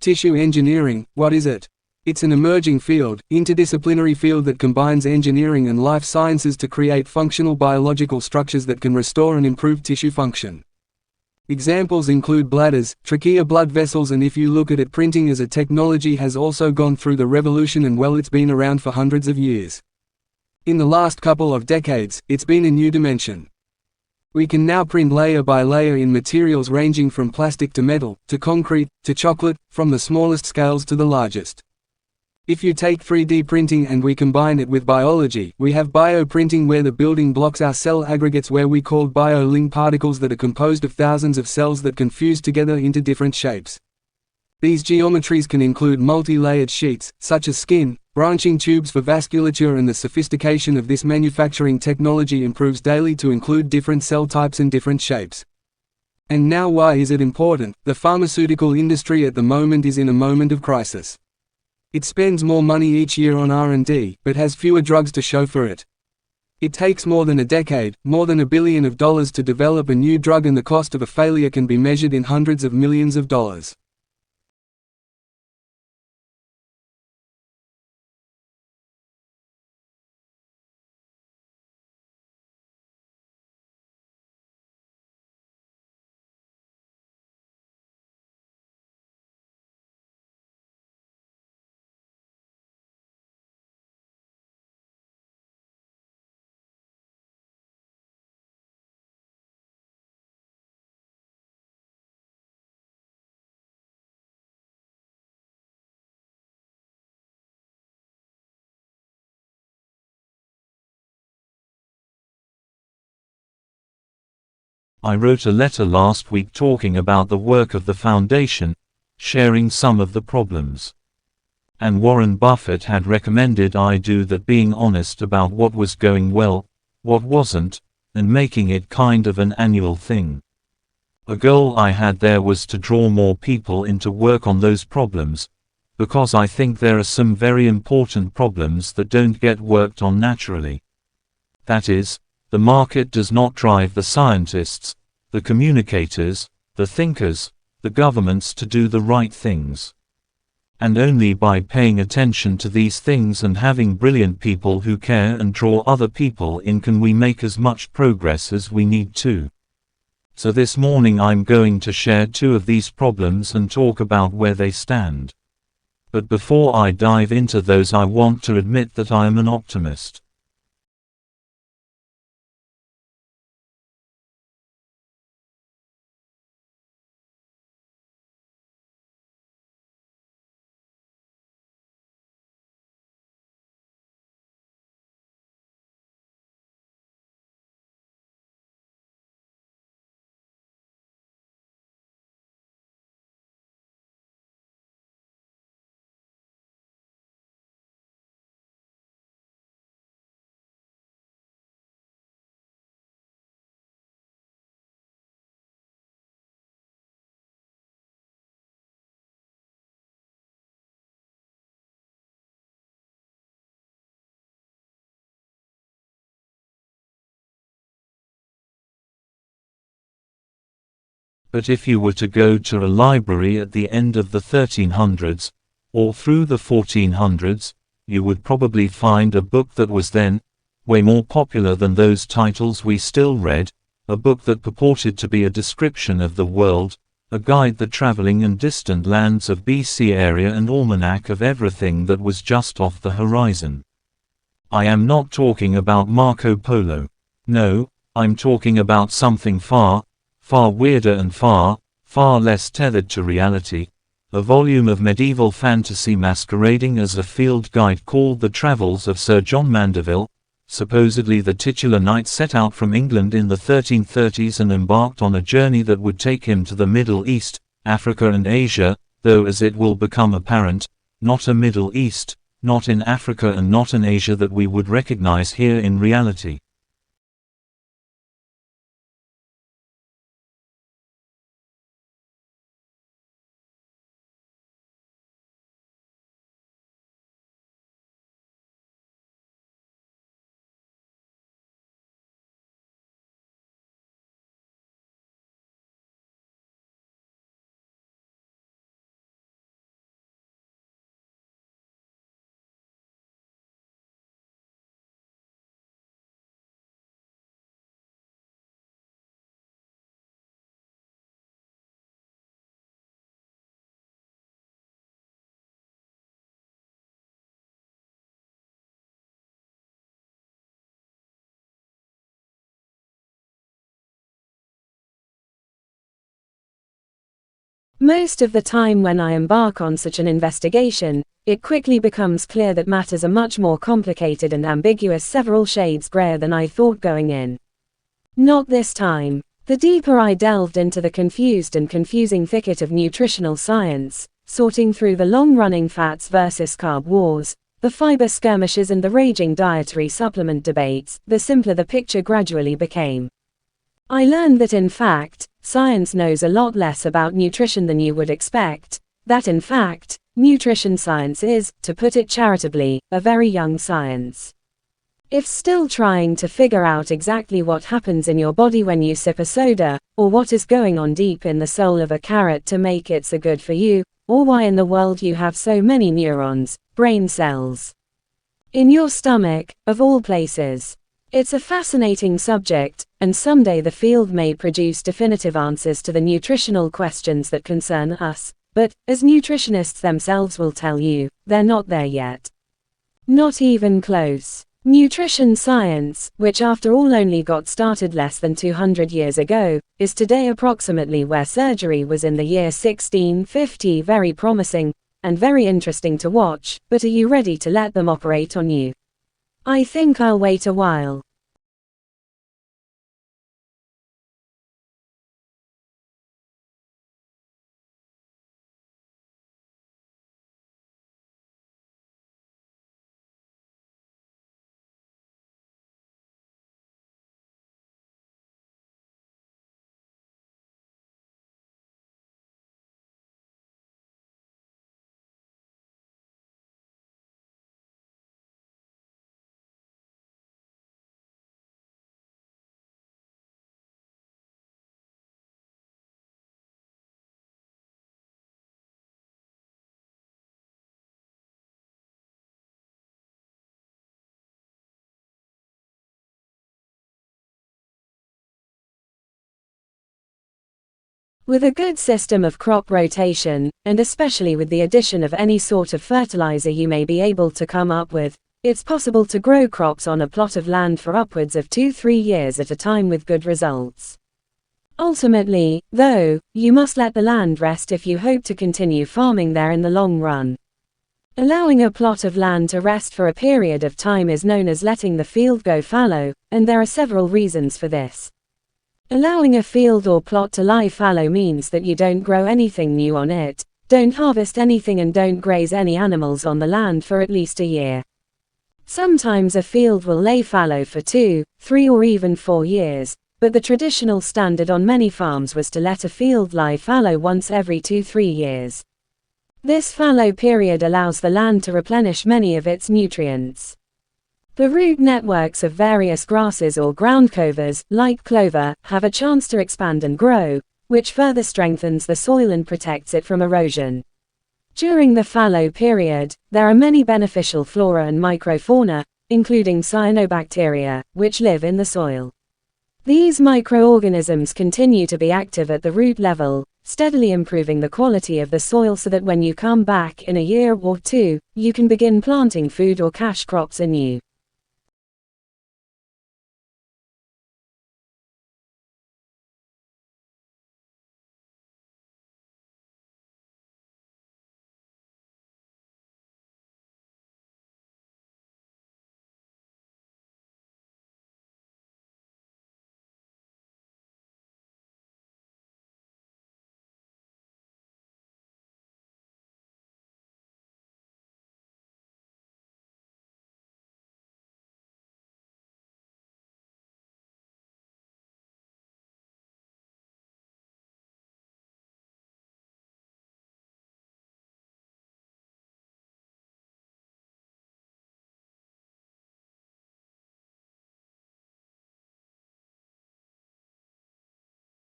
Tissue engineering, what is it? It's an emerging field, interdisciplinary field that combines engineering and life sciences to create functional biological structures that can restore and improve tissue function. Examples include bladders, trachea blood vessels, and if you look at it, printing as a technology has also gone through the revolution, and well, it's been around for hundreds of years. In the last couple of decades, it's been a new dimension. We can now print layer by layer in materials ranging from plastic to metal, to concrete, to chocolate, from the smallest scales to the largest. If you take 3D printing and we combine it with biology, we have bioprinting, where the building blocks are cell aggregates where we call bio-link particles that are composed of thousands of cells that can fuse together into different shapes. These geometries can include multi-layered sheets, such as skin, branching tubes for vasculature, and the sophistication of this manufacturing technology improves daily to include different cell types and different shapes. And now, why is it important? The pharmaceutical industry at the moment is in a moment of crisis. It spends more money each year on R&D, but has fewer drugs to show for it. It takes more than a decade, more than $1 billion to develop a new drug, and the cost of a failure can be measured in hundreds of millions of dollars. I wrote a letter last week talking about the work of the foundation, sharing some of the problems. And Warren Buffett had recommended I do that, being honest about what was going well, what wasn't, and making it kind of an annual thing. A goal I had there was to draw more people in to work on those problems, because I think there are some very important problems that don't get worked on naturally. That is, the market does not drive the scientists, the communicators, the thinkers, the governments to do the right things. And only by paying attention to these things and having brilliant people who care and draw other people in can we make as much progress as we need to. So this morning I'm going to share two of these problems and talk about where they stand. But before I dive into those, I want to admit that I am an optimist. But if you were to go to a library at the end of the 1300s, or through the 1400s, you would probably find a book that was then way more popular than those titles we still read, a book that purported to be a description of the world, a guide the traveling and distant lands of BC area, and almanac of everything that was just off the horizon. I am not talking about Marco Polo. No, I'm talking about something far weirder and far less tethered to reality, a volume of medieval fantasy masquerading as a field guide called The Travels of Sir John Mandeville. Supposedly the titular knight set out from England in the 1330s and embarked on a journey that would take him to the Middle East, Africa and Asia, though as it will become apparent, not a Middle East, not in Africa and not an Asia that we would recognize here in reality. Most of the time when I embark on such an investigation, it quickly becomes clear that matters are much more complicated and ambiguous, several shades grayer than I thought going in. Not this time. The deeper I delved into the confused and confusing thicket of nutritional science, sorting through the long-running fats versus carb wars, the fiber skirmishes and the raging dietary supplement debates, the simpler the picture gradually became. I learned that in fact, science knows a lot less about nutrition than you would expect, that in fact, nutrition science is, to put it charitably, a very young science. If still trying to figure out exactly what happens in your body when you sip a soda, or what is going on deep in the soul of a carrot to make it so good for you, or why in the world you have so many neurons, brain cells, in your stomach, of all places. It's a fascinating subject, and someday the field may produce definitive answers to the nutritional questions that concern us, but, as nutritionists themselves will tell you, they're not there yet. Not even close. Nutrition science, which after all only got started less than 200 years ago, is today approximately where surgery was in the year 1650. Very promising, and very interesting to watch, but are you ready to let them operate on you? I think I'll wait a while. With a good system of crop rotation, and especially with the addition of any sort of fertilizer you may be able to come up with, it's possible to grow crops on a plot of land for upwards of 2-3 years at a time with good results. Ultimately, though, you must let the land rest if you hope to continue farming there in the long run. Allowing a plot of land to rest for a period of time is known as letting the field go fallow, and there are several reasons for this. Allowing a field or plot to lie fallow means that you don't grow anything new on it, don't harvest anything and don't graze any animals on the land for at least a year. Sometimes a field will lay fallow for 2, 3 or even 4 years, but the traditional standard on many farms was to let a field lie fallow once every 2-3 years. This fallow period allows the land to replenish many of its nutrients. The root networks of various grasses or ground covers, like clover, have a chance to expand and grow, which further strengthens the soil and protects it from erosion. During the fallow period, there are many beneficial flora and microfauna, including cyanobacteria, which live in the soil. These microorganisms continue to be active at the root level, steadily improving the quality of the soil so that when you come back in a year or 2, you can begin planting food or cash crops anew.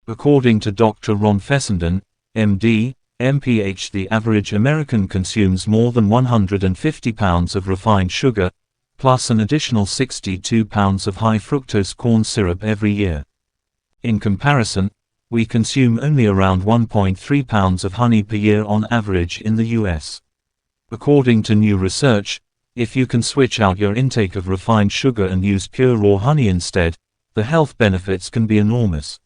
According to Dr. Ron Fessenden, MD, MPH, the average American consumes more than 150 pounds of refined sugar, plus an additional 62 pounds of high fructose corn syrup every year. In comparison, we consume only around 1.3 pounds of honey per year on average in the US. According to new research, if you can switch out your intake of refined sugar and use pure raw honey instead, the health benefits can be enormous.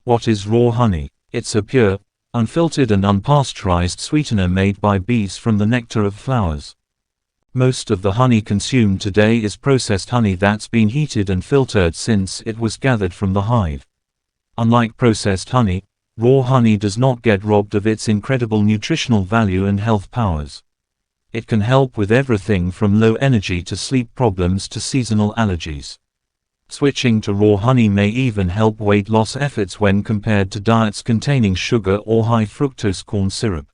What is raw honey? It's a pure, unfiltered and unpasteurized sweetener made by bees from the nectar of flowers. Most of the honey consumed today is processed honey that's been heated and filtered since it was gathered from the hive. Unlike processed honey, raw honey does not get robbed of its incredible nutritional value and health powers. It can help with everything from low energy to sleep problems to seasonal allergies. Switching to raw honey may even help weight loss efforts when compared to diets containing sugar or high fructose corn syrup.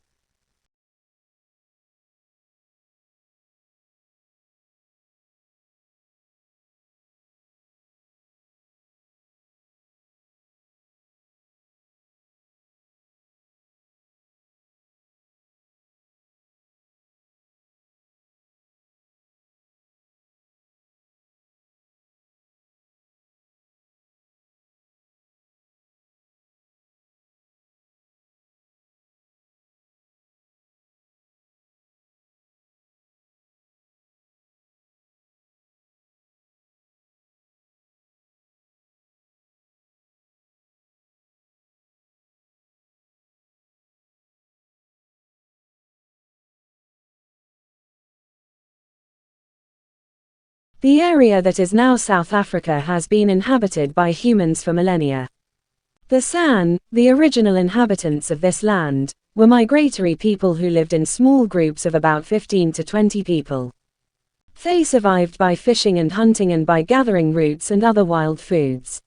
The area that is now South Africa has been inhabited by humans for millennia. The San, the original inhabitants of this land, were migratory people who lived in small groups of about 15 to 20 people. They survived by fishing and hunting and by gathering roots and other wild foods.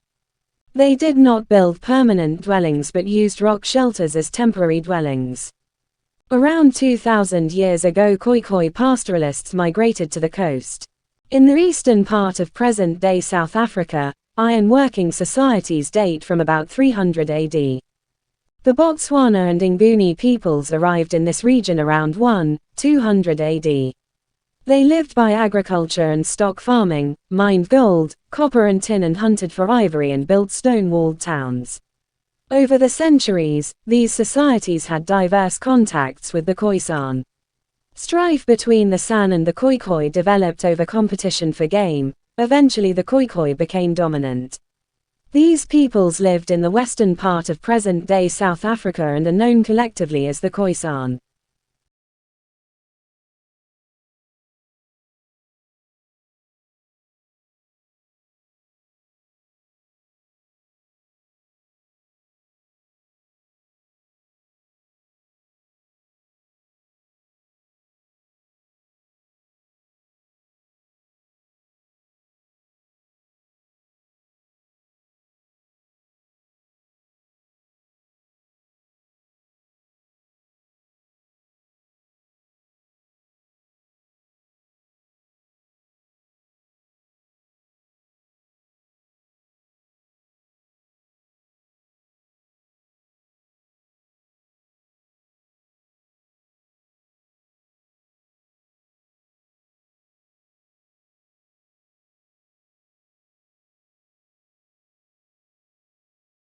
They did not build permanent dwellings but used rock shelters as temporary dwellings. Around 2,000 years ago, Khoikhoi pastoralists migrated to the coast. In the eastern part of present-day South Africa, iron-working societies date from about 300 AD. The Botswana and Nguni peoples arrived in this region around 200 AD. They lived by agriculture and stock farming, mined gold, copper and tin and hunted for ivory and built stone-walled towns. Over the centuries, these societies had diverse contacts with the Khoisan. Strife between the San and the Khoikhoi developed over competition for game. Eventually the Khoikhoi became dominant. These peoples lived in the western part of present-day South Africa and are known collectively as the Khoisan.